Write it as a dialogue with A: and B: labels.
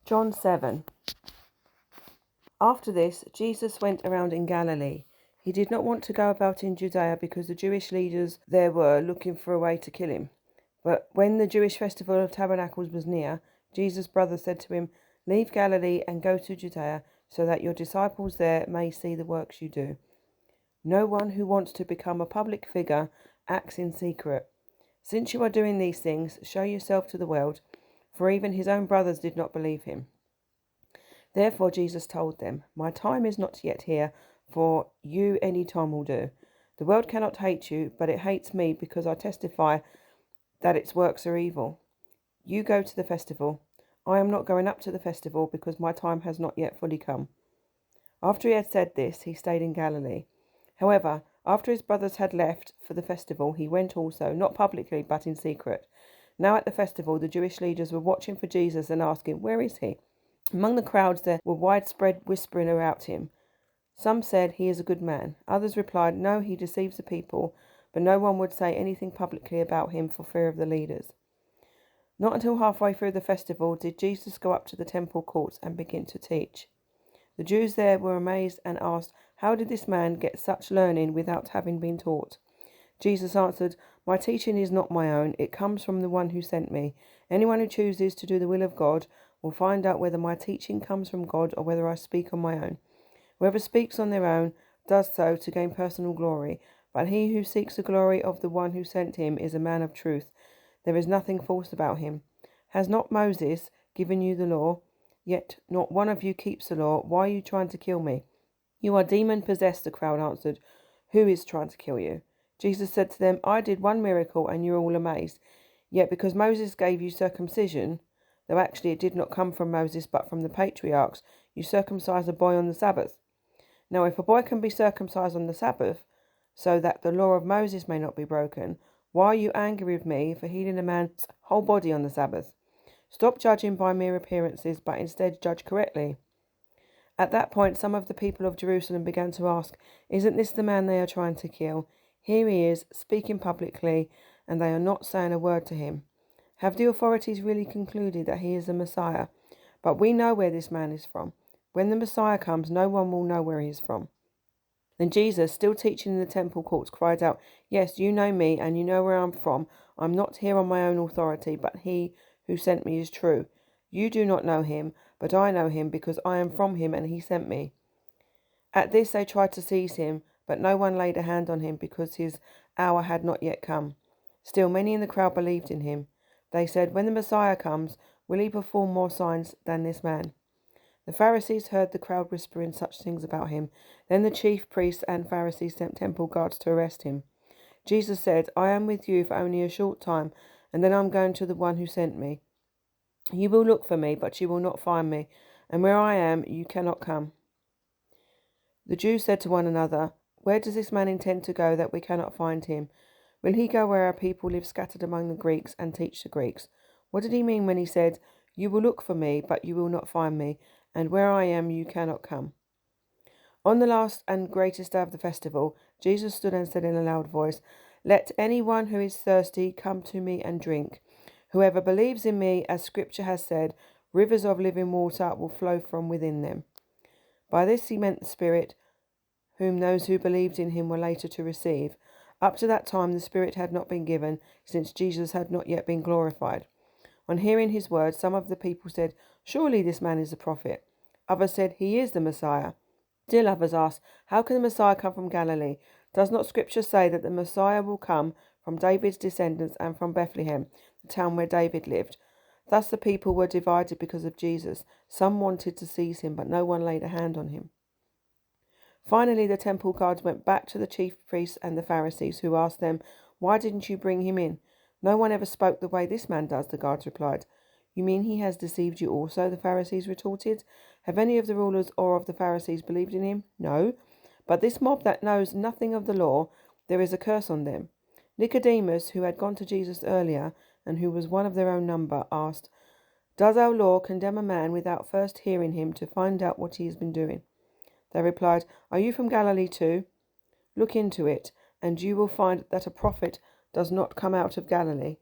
A: John 7. After this, Jesus went around in Galilee. He did not want to go about in Judea because the Jewish leaders there were looking for a way to kill him. But when the Jewish festival of tabernacles was near, Jesus' brother said to him, "Leave Galilee and go to Judea, so that your disciples there may see the works you do. No one who wants to become a public figure acts in secret. Since you are doing these things, show yourself to the world," for even his own brothers did not believe him. Therefore Jesus told them, "My time is not yet here, for you any time will do. The world cannot hate you, but it hates me because I testify that its works are evil. You go to the festival. I am not going up to the festival because my time has not yet fully come." After he had said this, he stayed in Galilee. However, after his brothers had left for the festival, he went also, not publicly but in secret. Now at the festival, the Jewish leaders were watching for Jesus and asking, "Where is he?" Among the crowds there were widespread whispering about him. Some said, "He is a good man." Others replied, "No, he deceives the people," but no one would say anything publicly about him for fear of the leaders. Not until halfway through the festival did Jesus go up to the temple courts and begin to teach. The Jews there were amazed and asked, "How did this man get such learning without having been taught?" Jesus answered, "My teaching is not my own. It comes from the one who sent me. Anyone who chooses to do the will of God will find out whether my teaching comes from God or whether I speak on my own. Whoever speaks on their own does so to gain personal glory, but he who seeks the glory of the one who sent him is a man of truth. There is nothing false about him. Has not Moses given you the law? Yet not one of you keeps the law. Why are you trying to kill me?" "You are demon-possessed," the crowd answered. "Who is trying to kill you?" Jesus said to them, "I did one miracle and you are all amazed. Yet because Moses gave you circumcision, though actually it did not come from Moses but from the patriarchs, you circumcise a boy on the Sabbath. Now if a boy can be circumcised on the Sabbath, so that the law of Moses may not be broken, why are you angry with me for healing a man's whole body on the Sabbath? Stop judging by mere appearances, but instead judge correctly." At that point, some of the people of Jerusalem began to ask, "Isn't this the man they are trying to kill? Here he is, speaking publicly, and they are not saying a word to him. Have the authorities really concluded that he is the Messiah? But we know where this man is from. When the Messiah comes, no one will know where he is from." Then Jesus, still teaching in the temple courts, cried out, "Yes, you know me, and you know where I'm from. I'm not here on my own authority, but he who sent me is true. You do not know him, but I know him because I am from him and he sent me." At this they tried to seize him, but no one laid a hand on him because his hour had not yet come. Still, many in the crowd believed in him. They said, "When the Messiah comes, will he perform more signs than this man?" The Pharisees heard the crowd whispering such things about him. Then the chief priests and Pharisees sent temple guards to arrest him. Jesus said, "I am with you for only a short time, and then I'm going to the one who sent me. You will look for me, but you will not find me, and where I am, you cannot come." The Jews said to one another, "Where does this man intend to go that we cannot find him? Will he go where our people live scattered among the Greeks and teach the Greeks? What did he mean when he said, 'You will look for me, but you will not find me, and where I am, you cannot come'?" On the last and greatest day of the festival, Jesus stood and said in a loud voice, "Let anyone who is thirsty come to me and drink. Whoever believes in me, as Scripture has said, rivers of living water will flow from within them." By this he meant the Spirit, whom those who believed in him were later to receive. Up to that time the Spirit had not been given, since Jesus had not yet been glorified. On hearing his words, some of the people said, "Surely this man is a prophet." Others said, "He is the Messiah." Still others asked, "How can the Messiah come from Galilee? Does not Scripture say that the Messiah will come from David's descendants and from Bethlehem, the town where David lived?" Thus the people were divided because of Jesus. Some wanted to seize him, but no one laid a hand on him. Finally, the temple guards went back to the chief priests and the Pharisees, who asked them, "Why didn't you bring him in?" "No one ever spoke the way this man does," the guards replied. "You mean he has deceived you also?" the Pharisees retorted. "Have any of the rulers or of the Pharisees believed in him?" "No. But this mob that knows nothing of the law, there is a curse on them." Nicodemus, who had gone to Jesus earlier and who was one of their own number, asked, "Does our law condemn a man without first hearing him to find out what he has been doing?" They replied, "Are you from Galilee too? Look into it, and you will find that a prophet does not come out of Galilee."